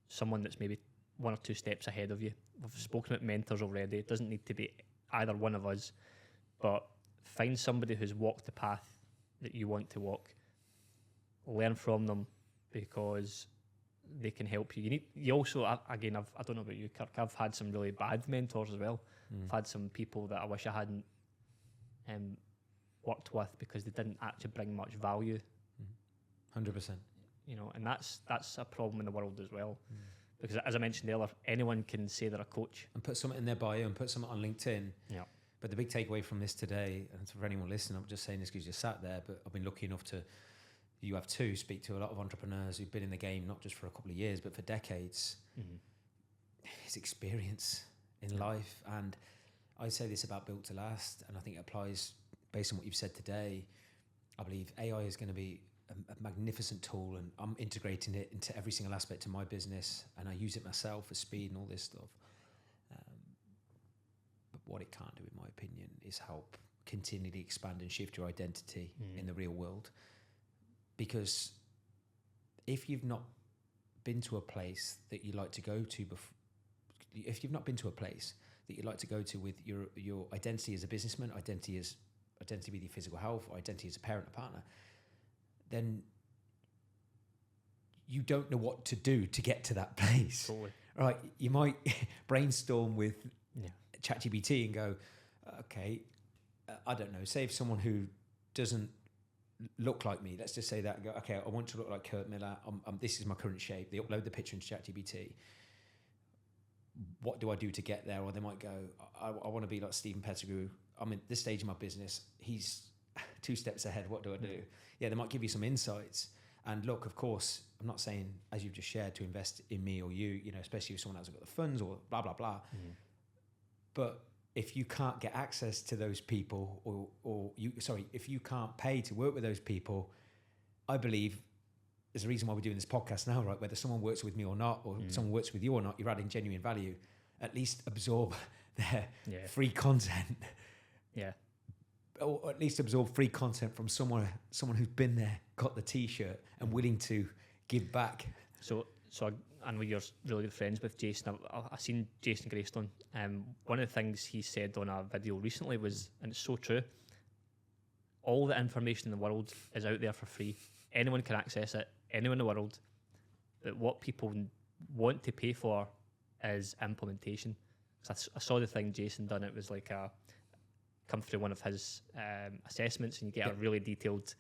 someone that's maybe 1 or 2 steps ahead of you. We've spoken about mentors already. It doesn't need to be either one of us, but find somebody who's walked the path that you want to walk. Learn from them, because they can help you. You also, again, I don't know about you, Kirk, I've had some really bad mentors as well. I've had some people that I wish I hadn't worked with because they didn't actually bring much value. 100%. You know, and that's a problem in the world as well. Because as I mentioned earlier, anyone can say they're a coach. And put something in their bio and put something on LinkedIn. Yeah. But the big takeaway from this today, and for anyone listening, I'm just saying this because you sat there, but I've been lucky enough to, you have too, speak to a lot of entrepreneurs who've been in the game, not just for a couple of years, but for decades. It's experience in life. And I say this about Built to Last, and I think it applies based on what you've said today. I believe AI is going to be a magnificent tool, and I'm integrating it into every single aspect of my business, and I use it myself for speed and all this stuff. But what it can't do, in my opinion, is help continually expand and shift your identity in the real world. Because if you've not been to a place that you like to go to if you've not been to a place that you'd like to go to with your identity as a businessman, identity with your physical health, or identity as a parent or partner, then you don't know what to do to get to that place. Totally. Right? You might brainstorm with ChatGPT and go, okay, I don't know, say if someone who doesn't look like me, let's just say that, go, okay, I want to look like Kirk Miller, this is my current shape. They upload the picture into ChatGPT. What do I do to get there? Or they might go, I want to be like Steven Pettigrew. I'm in this stage of my business. He's 2 steps ahead. What do I do? Yeah, they might give you some insights. And look, of course, I'm not saying, as you've just shared, to invest in me or you, especially if someone hasn't got the funds or blah, blah, blah. But if you can't get access to those people, if you can't pay to work with those people, I believe there's a reason why we're doing this podcast now, right? Whether someone works with me or not, or someone works with you or not, you're adding genuine value. At least absorb their free content. Yeah. Or at least absorb free content from someone who's been there, got the T-shirt, and willing to give back. So I know you're really good friends with Jason. I've seen Jason Greystone. One of the things he said on a video recently was, and it's so true, all the information in the world is out there for free. Anyone can access it, anyone in the world. But what people want to pay for is implementation. So I saw the thing Jason done. It was like come through one of his assessments, and you get a really detailed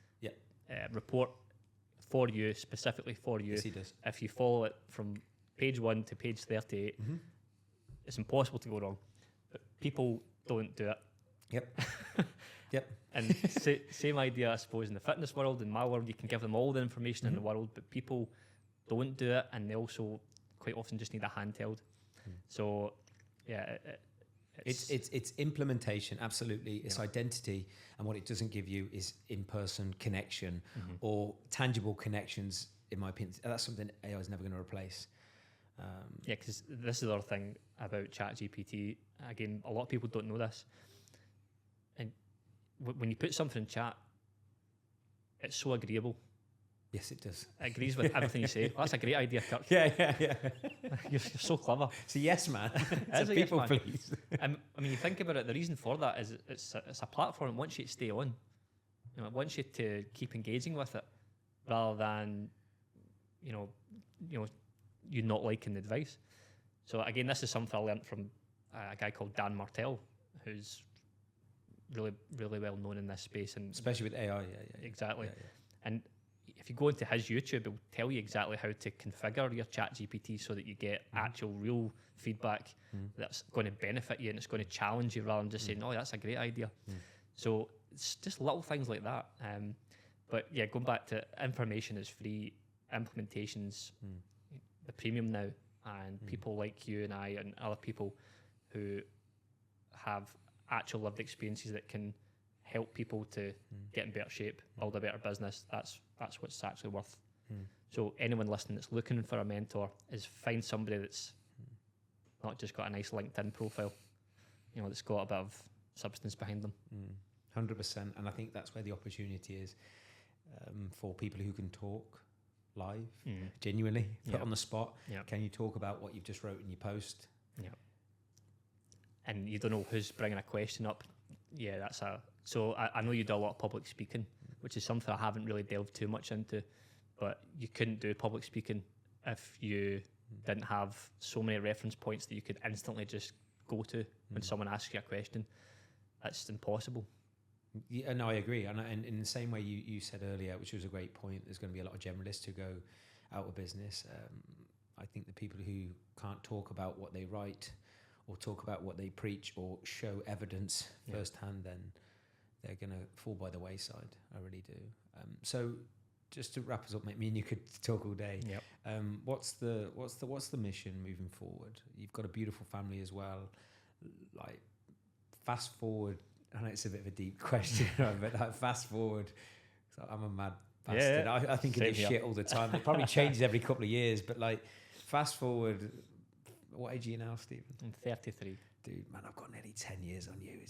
report for you, specifically for you. Yes, he does. If you follow it from page 1 to page 38, it's impossible to go wrong. But people don't do it. Yep. And same idea, I suppose, in the fitness world. In my world, you can give them all the information in the world, but people don't do it, and they also quite often just need a handheld. So, yeah, it's implementation. Absolutely, it's identity, and what it doesn't give you is in-person connection or tangible connections. In my opinion, that's something AI is never going to replace. Because this is the other thing about ChatGPT. Again, a lot of people don't know this. And when you put something in chat, it's so agreeable. Yes, it does. It agrees with everything you say. Oh, that's a great idea, Kirk. Yeah. You're so clever. It's a yes, man. It's a people, yes, please. I mean, you think about it. The reason for that is it's a platform that wants you to stay on. It wants you to keep engaging with it, rather than, you not liking the advice. So again, this is something I learned from a guy called Dan Martell, who's really, really well known in this space, and especially with AI. Exactly. And if you go into his YouTube, it'll tell you exactly how to configure your ChatGPT so that you get actual real feedback that's going to benefit you, and it's going to challenge you rather than just saying, "Oh, that's a great idea." So it's just little things like that. But yeah, going back to information is free, implementations the premium now, and people like you and I and other people who have actual lived experiences that can help people to get in better shape, build a better business. That's what's actually worth. So anyone listening that's looking for a mentor, is find somebody that's not just got a nice LinkedIn profile, you know, that's got a bit of substance behind them. 100%. And I think that's where the opportunity is for people who can talk live, genuinely, put on the spot. Yeah. Can you talk about what you've just wrote in your post? Yeah. And you don't know who's bringing a question up. Yeah, so I know you do a lot of public speaking, which is something I haven't really delved too much into, but you couldn't do public speaking if you didn't have so many reference points that you could instantly just go to when someone asks you a question. That's impossible. Yeah, no, I agree. And in the same way you said earlier, which was a great point, there's going to be a lot of generalists who go out of business. I think the people who can't talk about what they write or talk about what they preach or show evidence firsthand, then they're going to fall by the wayside. I really do. So just to wrap us up, mate, me and you could talk all day. Yep. What's the mission moving forward? You've got a beautiful family as well. Like, fast forward. I know it's a bit of a deep question, but like, fast forward. So I'm a mad bastard. Yeah, I think of this shit all the time. It probably changes every couple of years, but like, fast forward. What age are you now, Stephen? I'm 33. Dude, man, I've got nearly 10 years on you.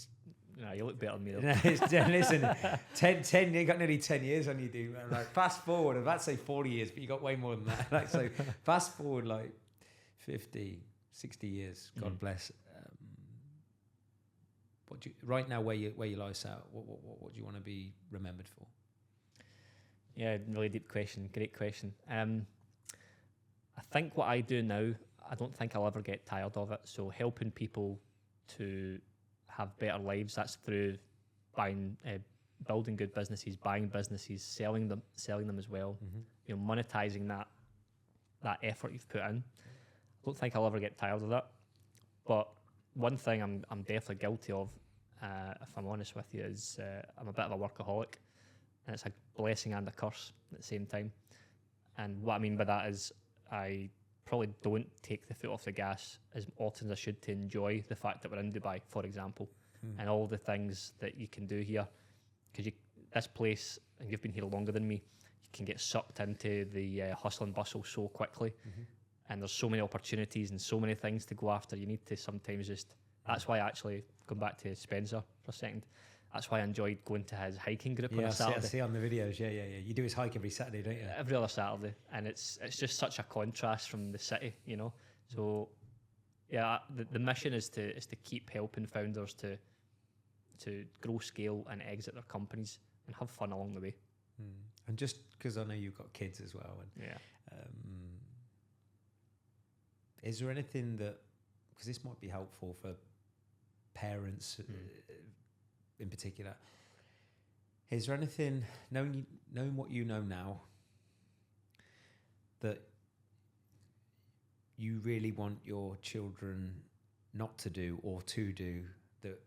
No, you look better than me though. Listen, 10, you got nearly 10 years on you, dude. Man. Like, fast forward, I'm about to say 40 years, but you got way more than that. Like, so fast forward like 50, 60 years, God bless. Right now, where your life's at, what do you want to be remembered for? Yeah, really deep question. Great question. I think what I do now, I don't think I'll ever get tired of it. So helping people to have better lives, that's through building good businesses, buying businesses, selling them as well. You know, monetizing that effort you've put in. I don't think I'll ever get tired of that. But one thing I'm definitely guilty of, if I'm honest with you, is I'm a bit of a workaholic, and it's a blessing and a curse at the same time. And what I mean by that is I probably don't take the foot off the gas as often as I should to enjoy the fact that we're in Dubai, for example, and all the things that you can do here. Because this place, and you've been here longer than me, you can get sucked into the hustle and bustle so quickly. And there's so many opportunities and so many things to go after. You need to sometimes just... That's why actually, going back to Spencer for a second, that's why I enjoyed going to his hiking group on a Saturday. I see on the videos, yeah. You do his hike every Saturday, don't you? Every other Saturday. And it's just such a contrast from the city, you know? So, yeah, the mission is to keep helping founders to grow, scale, and exit their companies and have fun along the way. And just because I know you've got kids as well, and is there anything that, because this might be helpful for parents in particular, is there anything, knowing what you know now, that you really want your children not to do or to do, that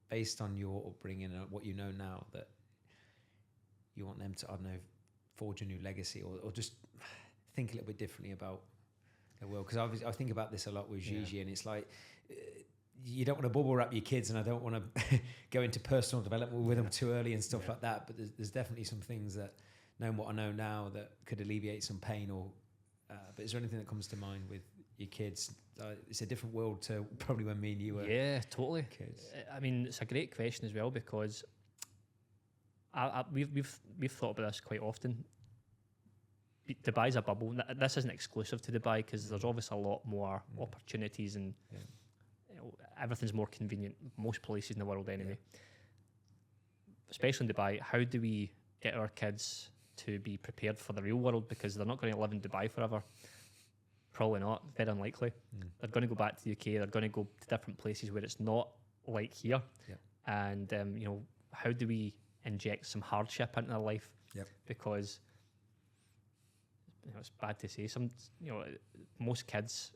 based on your upbringing and what you know now, that you want them to, I don't know, forge a new legacy or just think a little bit differently about the world? Because I think about this a lot with Gigi, and it's like, you don't want to bubble wrap your kids, and I don't want to go into personal development with them too early and stuff like that, but there's definitely some things that, knowing what I know now, that could alleviate some pain. Or but is there anything that comes to mind with your kids? It's a different world to probably when me and you were totally kids. I mean, it's a great question as well, because we've thought about this quite often. Dubai's a bubble. This isn't exclusive to Dubai, because there's obviously a lot more opportunities, and you know, everything's more convenient most places in the world anyway. Especially in Dubai, how do we get our kids to be prepared for the real world? Because they're not going to live in Dubai forever. Probably not. Very unlikely. They're going to go back to the UK. They're going to go to different places where it's not like here. And you know, how do we inject some hardship into their life? Because, you know, it's bad to say, most kids,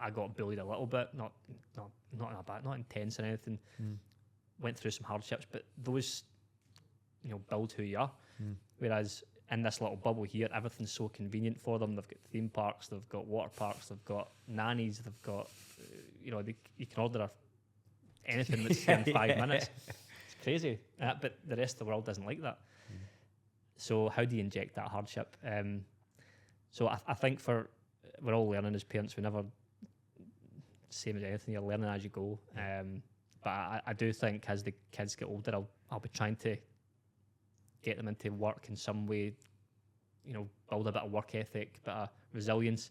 I got bullied a little bit, not intense or anything. Went through some hardships, but those, you know, build who you are. Whereas in this little bubble here, everything's so convenient for them. They've got theme parks, they've got water parks, they've got nannies, they've got, you know, you can order anything that's here in 5 minutes. It's crazy, but the rest of the world doesn't like that. So how do you inject that hardship? So I think we're all learning as parents. We never same as anything, you're learning as you go. But I do think as the kids get older, I'll be trying to get them into work in some way, you know, build a bit of work ethic, bit of resilience,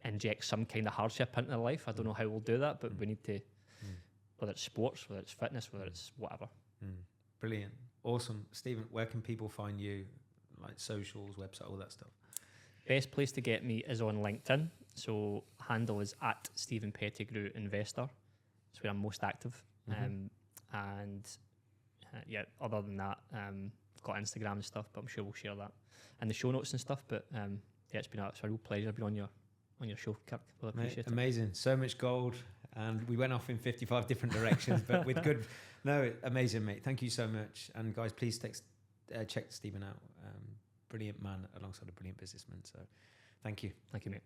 inject some kind of hardship into their life. I don't know how we'll do that, but we need to, whether it's sports, whether it's fitness, whether it's whatever. Brilliant. Awesome. Steven, where can people find you? Like socials, website, all that stuff? Best place to get me is on LinkedIn. So handle is at Steven Pettigrew Investor. That's where I'm most active. Yeah, other than that, I've got Instagram and stuff, but I'm sure we'll share that and the show notes and stuff. But yeah, it's a real pleasure being on your show, Kirk. Well, I appreciate it. Amazing. So much gold, and we went off in 55 different directions, but with good. No, amazing, mate. Thank you so much. And guys, please check Steven out. Brilliant man alongside a brilliant businessman. So thank you. Thank you, mate.